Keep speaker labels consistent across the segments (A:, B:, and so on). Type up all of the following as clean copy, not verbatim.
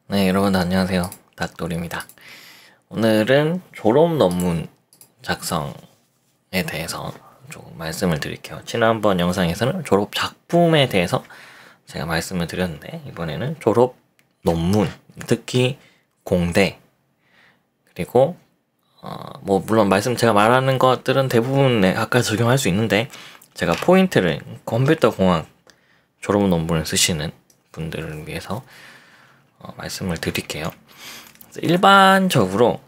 A: 네, 여러분 안녕하세요. 닥돌입니다. 오늘은 졸업 논문 작성에 대해서 조금 말씀을 드릴게요. 지난번 영상에서는 졸업 작품에 대해서 제가 말씀을 드렸는데, 이번에는 졸업 논문, 특히 공대, 그리고 물론 제가 말하는 것들은 대부분의 학과에 적용할 수 있는데, 제가 포인트를 컴퓨터공학 졸업 논문을 쓰시는 분들을 위해서 말씀을 드릴게요. 일반적으로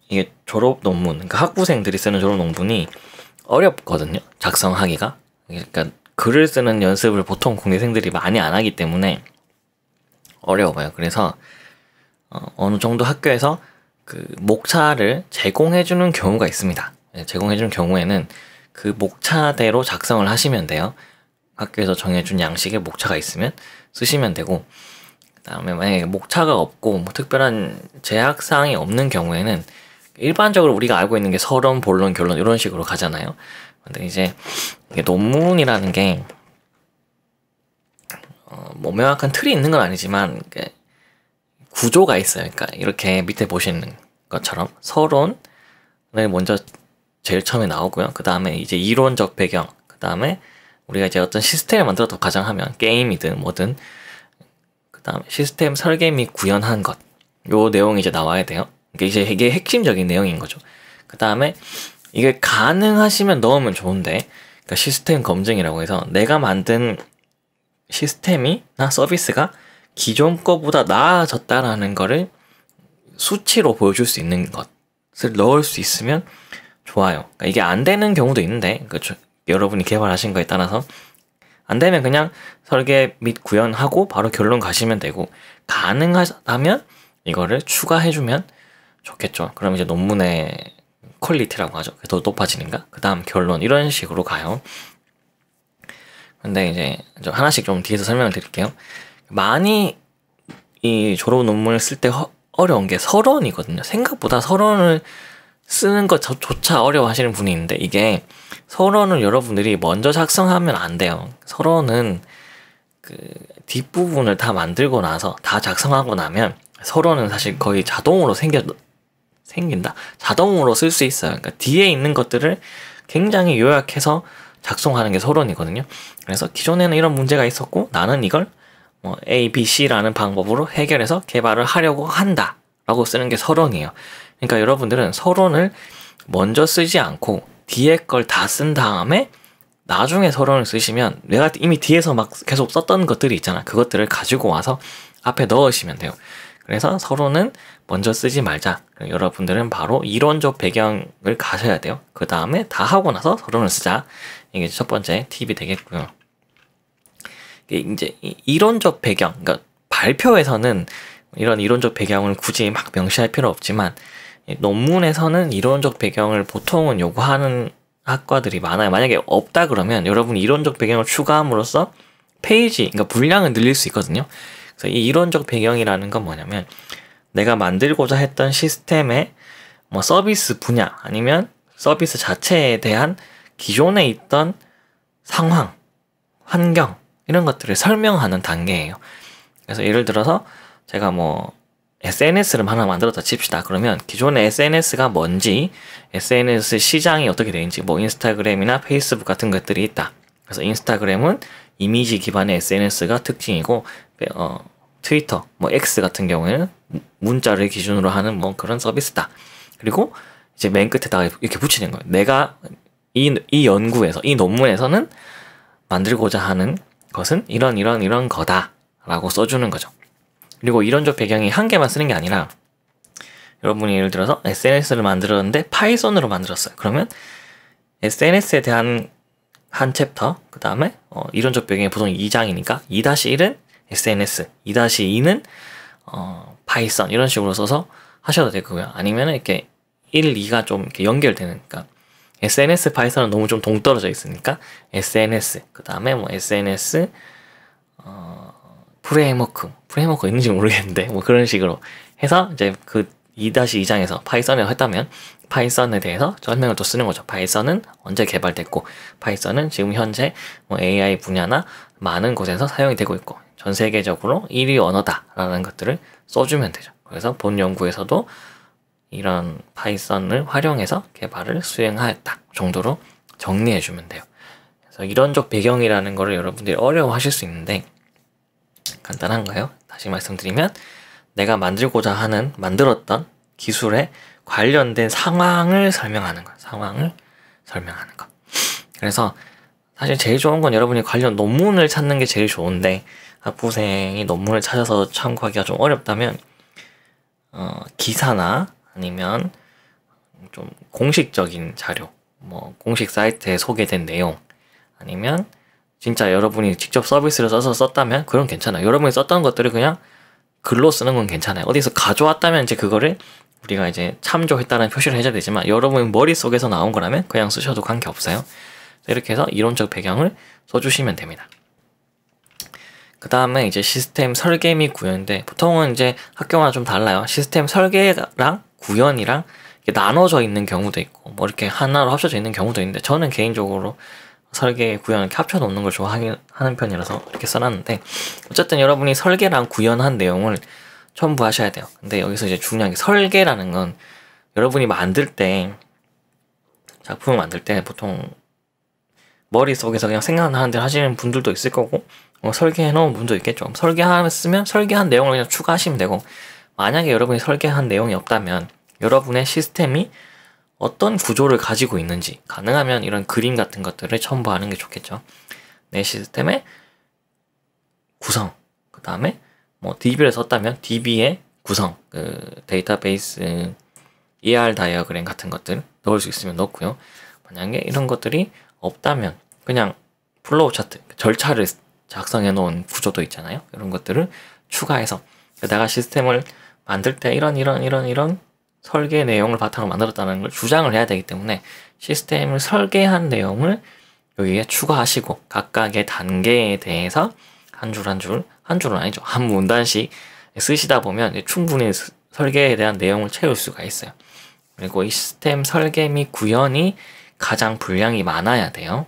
A: 이게 졸업 논문, 그러니까 학부생들이 쓰는 졸업 논문이 어렵거든요. 작성하기가. 그러니까 글을 쓰는 연습을 보통 공대생들이 많이 안 하기 때문에 어려워요. 그래서 어느 정도 학교에서 그 목차를 제공해주는 경우가 있습니다. 제공해주는 경우에는 그 목차대로 작성을 하시면 돼요. 학교에서 정해준 양식의 목차가 있으면 쓰시면 되고, 그다음에 만약에 목차가 없고 특별한 제약사항이 없는 경우에는 일반적으로 우리가 알고 있는 게 서론, 본론, 결론 이런 식으로 가잖아요. 근데 이제 이게 논문이라는 게 명확한 틀이 있는 건 아니지만 구조가 있어요. 그러니까 이렇게 밑에 보시는 것처럼 서론을 먼저 제일 처음에 나오고요. 그 다음에 이제 이론적 배경, 그 다음에 우리가 이제 어떤 시스템을 만들어서 가정하면 게임이든 뭐든, 그 다음에 시스템 설계 및 구현한 것, 요 내용이 이제 나와야 돼요. 이게 핵심적인 내용인 거죠. 그 다음에 이게 가능하시면 넣으면 좋은데, 그러니까 시스템 검증이라고 해서 내가 만든 시스템이나 서비스가 기존 거보다 나아졌다라는 거를 수치로 보여줄 수 있는 것을 넣을 수 있으면 좋아요. 그러니까 이게 안 되는 경우도 있는데, 여러분이 개발하신 거에 따라서 안 되면 그냥 설계 및 구현하고 바로 결론 가시면 되고, 가능하다면 이거를 추가해주면 좋겠죠. 그럼 이제 논문의 퀄리티라고 하죠. 더 높아지는가? 그 다음 결론, 이런 식으로 가요. 근데 이제 하나씩 좀 뒤에서 설명을 드릴게요. 많이 이 졸업 논문을 쓸 때 어려운 게 서론이거든요. 생각보다 서론을 쓰는 것조차 어려워하시는 분이 있는데, 이게 서론을 여러분들이 먼저 작성하면 안 돼요. 서론은 그 뒷부분을 다 만들고 나서 다 작성하고 나면 서론은 사실 거의 자동으로 생긴다. 자동으로 쓸 수 있어요. 그러니까 뒤에 있는 것들을 굉장히 요약해서 작성하는 게 서론이거든요. 그래서 기존에는 이런 문제가 있었고 나는 이걸 A, B, C라는 방법으로 해결해서 개발을 하려고 한다 라고 쓰는 게 서론이에요. 그러니까 여러분들은 서론을 먼저 쓰지 않고 뒤에 걸 다 쓴 다음에 나중에 서론을 쓰시면, 내가 이미 뒤에서 막 계속 썼던 것들이 있잖아. 그것들을 가지고 와서 앞에 넣으시면 돼요. 그래서 서론은 먼저 쓰지 말자. 여러분들은 바로 이론적 배경을 가셔야 돼요. 그 다음에 다 하고 나서 서론을 쓰자. 이게 첫 번째 팁이 되겠고요. 이제 이론적 배경, 그러니까 발표에서는 이런 이론적 배경을 굳이 막 명시할 필요 없지만, 논문에서는 이론적 배경을 보통은 요구하는 학과들이 많아요. 만약에 없다 그러면 여러분이 이론적 배경을 추가함으로써 페이지, 그러니까 분량을 늘릴 수 있거든요. 그래서 이 이론적 배경이라는 건 뭐냐면, 내가 만들고자 했던 시스템의 서비스 분야, 아니면 서비스 자체에 대한 기존에 있던 상황, 환경, 이런 것들을 설명하는 단계예요. 그래서 예를 들어서 제가 SNS를 하나 만들었다 칩시다. 그러면 기존의 SNS가 뭔지, SNS 시장이 어떻게 되는지, 인스타그램이나 페이스북 같은 것들이 있다. 그래서 인스타그램은 이미지 기반의 SNS가 특징이고, 트위터, X 같은 경우에는 문자를 기준으로 하는 그런 서비스다. 그리고 이제 맨 끝에다가 이렇게 붙이는 거예요. 내가 이 연구에서, 이 논문에서는 만들고자 하는 것은 이런 거다 라고 써주는 거죠. 그리고 이론적 배경이 한 개만 쓰는 게 아니라, 여러분이 예를 들어서 SNS를 만들었는데 파이썬으로 만들었어요. 그러면 SNS에 대한 한 챕터, 그 다음에 이론적 배경이 보통 2장이니까 2-1은 SNS, 2-2는 파이썬, 이런 식으로 써서 하셔도 되고요. 아니면 이렇게 1, 2가 좀 이렇게 연결되는, 그러니까 SNS, 파이썬은 너무 좀 동떨어져 있으니까 SNS, 그 다음에 SNS 프레임워크 있는지 모르겠는데 그런 식으로 해서 이제 그 2-2장에서 파이썬을 했다면 파이썬에 대해서 설명을 또 쓰는 거죠. 파이썬은 언제 개발됐고, 파이썬은 지금 현재 AI 분야나 많은 곳에서 사용이 되고 있고, 전 세계적으로 1위 언어다라는 것들을 써주면 되죠. 그래서 본 연구에서도 이런 파이썬을 활용해서 개발을 수행하였다 정도로 정리해주면 돼요. 그래서 이론적 배경이라는 거를 여러분들이 어려워하실 수 있는데 간단한 거예요. 다시 말씀드리면 내가 만들었던 기술에 관련된 상황을 설명하는 거예요. 상황을 설명하는 거. 그래서 사실 제일 좋은 건 여러분이 관련 논문을 찾는 게 제일 좋은데 학부생이 논문을 찾아서 참고하기가 좀 어렵다면 기사나 아니면 좀 공식적인 자료, 뭐 공식 사이트에 소개된 내용, 아니면 진짜 여러분이 직접 서비스를 써서 썼다면 그건 괜찮아요. 여러분이 썼던 것들을 그냥 글로 쓰는 건 괜찮아요. 어디서 가져왔다면 이제 그거를 우리가 이제 참조했다는 표시를 해줘야 되지만 여러분 머릿속에서 나온 거라면 그냥 쓰셔도 관계없어요. 이렇게 해서 이론적 배경을 써주시면 됩니다. 그 다음에 이제 시스템 설계 및 구현인데 보통은 이제 학교마다 좀 달라요. 시스템 설계랑 구현이랑 이렇게 나눠져 있는 경우도 있고 뭐 이렇게 하나로 합쳐져 있는 경우도 있는데 저는 개인적으로 설계, 구현 이렇게 합쳐 놓는 걸 좋아하는 편이라서 이렇게 써놨는데 어쨌든 여러분이 설계랑 구현한 내용을 첨부하셔야 돼요. 근데 여기서 이제 중요한 게 설계라는 건 여러분이 만들 때 작품을 만들 때 보통 머릿속에서 그냥 생각나는 대로 하시는 분들도 있을 거고 설계해 놓은 분도 있겠죠. 설계했으면 설계한 내용을 그냥 추가하시면 되고 만약에 여러분이 설계한 내용이 없다면 여러분의 시스템이 어떤 구조를 가지고 있는지 가능하면 이런 그림 같은 것들을 첨부하는 게 좋겠죠. 내 시스템의 구성, 그 다음에 뭐 DB를 썼다면 DB의 구성, 그 데이터베이스 ER 다이어그램 같은 것들 넣을 수 있으면 넣고요. 만약에 이런 것들이 없다면 그냥 플로우 차트, 절차를 작성해 놓은 구조도 있잖아요. 이런 것들을 추가해서 내가 시스템을 만들 때 이런 설계 내용을 바탕으로 만들었다는 걸 주장을 해야 되기 때문에 시스템을 설계한 내용을 여기에 추가하시고 각각의 단계에 대해서 한 줄은 아니죠. 한 문단씩 쓰시다 보면 충분히 설계에 대한 내용을 채울 수가 있어요. 그리고 이 시스템 설계 및 구현이 가장 분량이 많아야 돼요.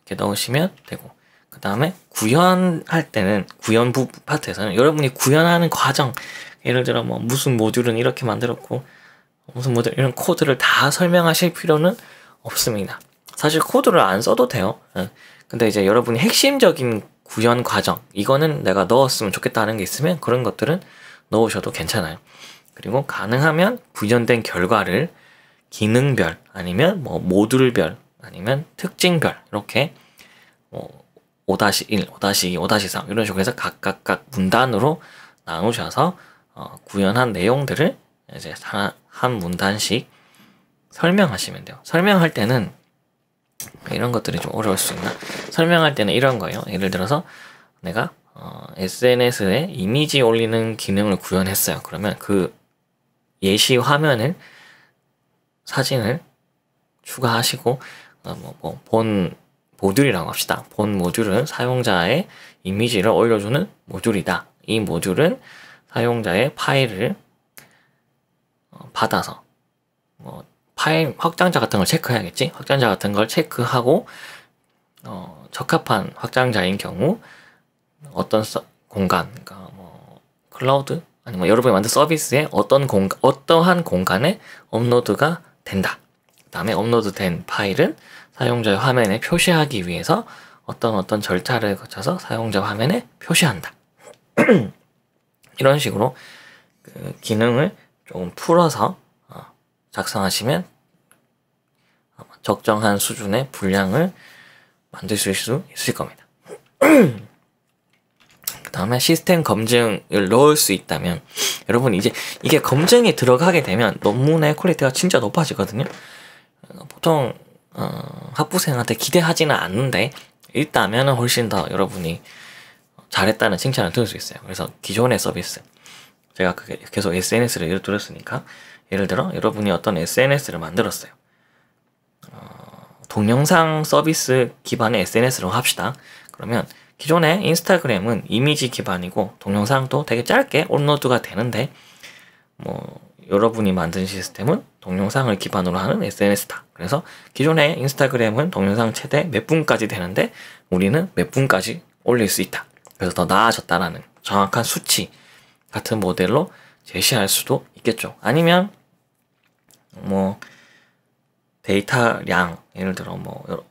A: 이렇게 넣으시면 되고 그 다음에 구현할 때는 구현부 파트에서는 여러분이 구현하는 과정 예를 들어 뭐 무슨 모듈은 이렇게 만들었고 무슨 모듈 이런 코드를 다 설명하실 필요는 없습니다. 사실 코드를 안 써도 돼요. 근데 이제 여러분이 핵심적인 구현 과정 이거는 내가 넣었으면 좋겠다는 게 있으면 그런 것들은 넣으셔도 괜찮아요. 그리고 가능하면 구현된 결과를 기능별 아니면 뭐 모듈별 아니면 특징별 이렇게 뭐 5-1, 5-2, 5-3 이런 식으로 해서 각각 문단으로 나누셔서 구현한 내용들을 이제 한 문단씩 설명하시면 돼요. 설명할 때는 이런 것들이 좀 어려울 수 있나? 설명할 때는 이런 거예요. 예를 들어서 내가 SNS에 이미지 올리는 기능을 구현했어요. 그러면 그 예시 화면을 사진을 추가하시고 본 모듈이라고 합시다. 본 모듈은 사용자의 이미지를 올려주는 모듈이다. 이 모듈은 사용자의 파일을 받아서 파일 확장자 같은 걸 체크해야겠지. 확장자 같은 걸 체크하고 적합한 확장자인 경우 어떤 공간, 그러니까 뭐 클라우드 아니면 여러분이 만든 서비스에 어떠한 공간에 업로드가 된다. 그 다음에 업로드된 파일은 사용자의 화면에 표시하기 위해서 어떤 절차를 거쳐서 사용자 화면에 표시한다. 이런 식으로 그 기능을 조금 풀어서 작성하시면 적정한 수준의 분량을 만드실 수 있을 겁니다. 그 다음에 시스템 검증을 넣을 수 있다면 여러분 이제 이게 검증이 들어가게 되면 논문의 퀄리티가 진짜 높아지거든요. 보통 학부생한테 기대하지는 않는데 있다면 훨씬 더 여러분이 잘했다는 칭찬을 들을 수 있어요. 그래서 기존의 서비스 제가 계속 SNS를 예를 들었으니까 예를 들어 여러분이 어떤 SNS를 만들었어요. 동영상 서비스 기반의 SNS로 합시다. 그러면 기존의 인스타그램은 이미지 기반이고 동영상도 되게 짧게 업로드가 되는데 뭐 여러분이 만든 시스템은 동영상을 기반으로 하는 SNS다. 그래서 기존의 인스타그램은 동영상 최대 몇 분까지 되는데 우리는 몇 분까지 올릴 수 있다. 그래서 더 나아졌다라는 정확한 수치 같은 모델로 제시할 수도 있겠죠. 아니면 뭐 데이터량, 예를 들어 뭐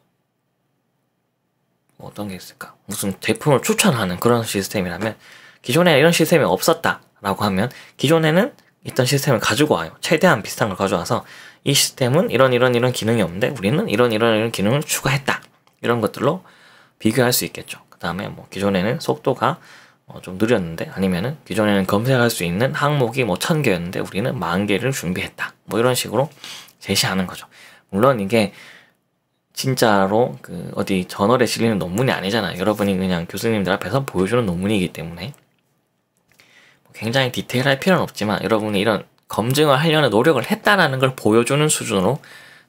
A: 어떤 게 있을까? 무슨 제품을 추천하는 그런 시스템이라면 기존에 이런 시스템이 없었다라고 하면 기존에는 있던 시스템을 가지고 와요. 최대한 비슷한 걸 가져와서 이 시스템은 이런 기능이 없는데 우리는 이런 기능을 추가했다. 이런 것들로 비교할 수 있겠죠. 그 다음에 뭐 기존에는 속도가 좀 느렸는데, 아니면은 기존에는 검색할 수 있는 항목이 뭐 1000개였는데 우리는 10,000개를 준비했다. 뭐 이런 식으로 제시하는 거죠. 물론 이게 진짜로 그 어디 저널에 실리는 논문이 아니잖아요. 여러분이 그냥 교수님들 앞에서 보여주는 논문이기 때문에 굉장히 디테일할 필요는 없지만 여러분이 이런 검증을 하려는 노력을 했다라는 걸 보여주는 수준으로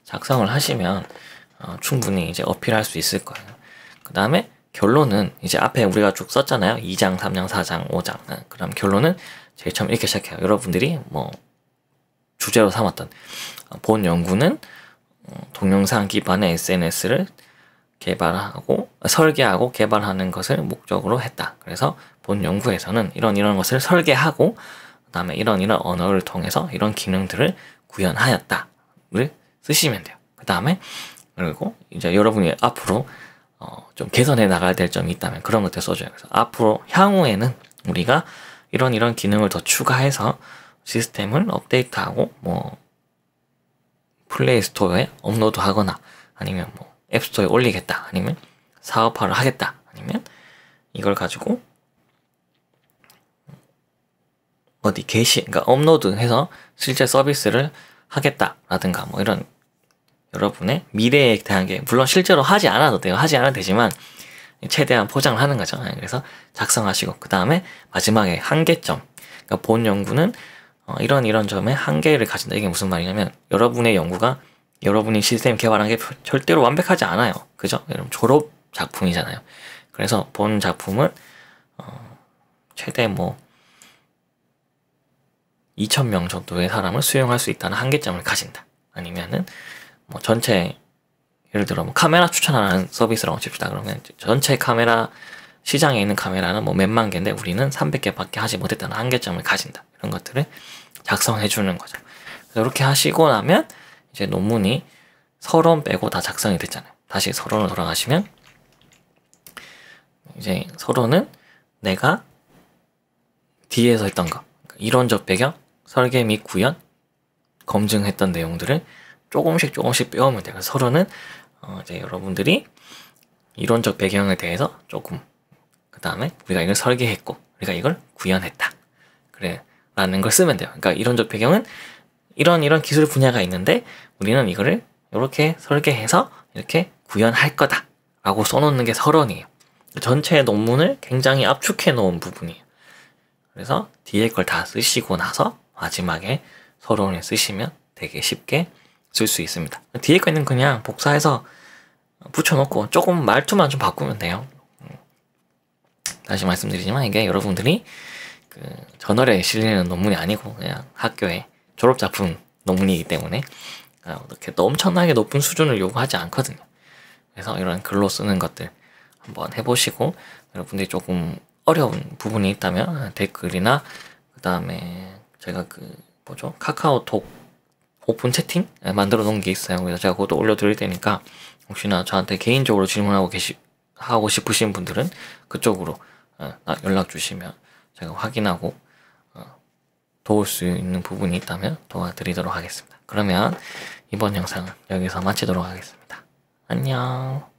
A: 작성을 하시면 충분히 이제 어필할 수 있을 거예요. 그 다음에 결론은 이제 앞에 우리가 쭉 썼잖아요. 2장, 3장, 4장, 5장. 그럼 결론은 제일 처음 이렇게 시작해요. 여러분들이 뭐 주제로 삼았던 본 연구는 동영상 기반의 SNS를 설계하고 개발하는 것을 목적으로 했다. 그래서 본 연구에서는 이런 것을 설계하고 그 다음에 이런 언어를 통해서 이런 기능들을 구현하였다를 쓰시면 돼요. 그 다음에 그리고 이제 여러분이 앞으로 좀 개선해 나가야 될 점이 있다면 그런 것들 써줘요. 그래서 앞으로 향후에는 우리가 이런 기능을 더 추가해서 시스템을 업데이트하고 뭐 플레이 스토어에 업로드하거나 아니면 뭐 앱스토어에 올리겠다, 아니면 사업화를 하겠다, 아니면 이걸 가지고 어디 그러니까 업로드해서 실제 서비스를 하겠다라든가 뭐 이런 여러분의 미래에 대한 게, 물론 실제로 하지 않아도 돼요. 하지 않아도 되지만 최대한 포장을 하는 거죠. 그래서 작성하시고 그 다음에 마지막에 한계점. 그러니까 본 연구는 이런 점에 한계를 가진다. 이게 무슨 말이냐면 여러분의 연구가 여러분이 시스템 개발한 게 절대로 완벽하지 않아요. 그죠? 여러분 졸업 작품이잖아요. 그래서 본 작품은 최대 뭐 2,000명 정도의 사람을 수용할 수 있다는 한계점을 가진다. 아니면은 뭐 전체, 예를 들어 뭐 카메라 추천하는 서비스라고 칩시다. 그러면 전체 카메라 시장에 있는 카메라는 뭐 몇만 개인데 우리는 300개밖에 하지 못했다는 한계점을 가진다. 이런 것들을 작성해 주는 거죠. 이렇게 하시고 나면 이제 논문이 서론 빼고 다 작성이 됐잖아요. 다시 서론으로 돌아가시면 이제 서론은 내가 뒤에서 했던 거, 이론적 배경, 설계 및 구현, 검증했던 내용들을 조금씩 빼오면 돼요. 서론은 이제 여러분들이 이론적 배경에 대해서 조금, 그 다음에 우리가 이걸 설계했고 우리가 이걸 구현했다, 그래 라는 걸 쓰면 돼요. 그러니까 이론적 배경은 이런 기술 분야가 있는데 우리는 이거를 이렇게 설계해서 이렇게 구현할 거다 라고 써놓는 게 서론이에요. 전체 논문을 굉장히 압축해 놓은 부분이에요. 그래서 뒤에 걸 다 쓰시고 나서 마지막에 서론을 쓰시면 되게 쉽게 쓸 수 있습니다. 뒤에 거는 그냥 복사해서 붙여놓고 조금 말투만 좀 바꾸면 돼요. 다시 말씀드리지만 이게 여러분들이 그 저널에 실리는 논문이 아니고 그냥 학교의 졸업작품 논문이기 때문에 이렇게 엄청나게 높은 수준을 요구하지 않거든요. 그래서 이런 글로 쓰는 것들 한번 해보시고, 여러분들이 조금 어려운 부분이 있다면 댓글이나 그 다음에 제가 카카오톡 오픈 채팅 만들어 놓은 게 있어요. 그래서 제가 그것도 올려드릴 테니까 혹시나 저한테 개인적으로 하고 싶으신 분들은 그쪽으로 연락 주시면 제가 확인하고 도울 수 있는 부분이 있다면 도와드리도록 하겠습니다. 그러면 이번 영상은 여기서 마치도록 하겠습니다. 안녕.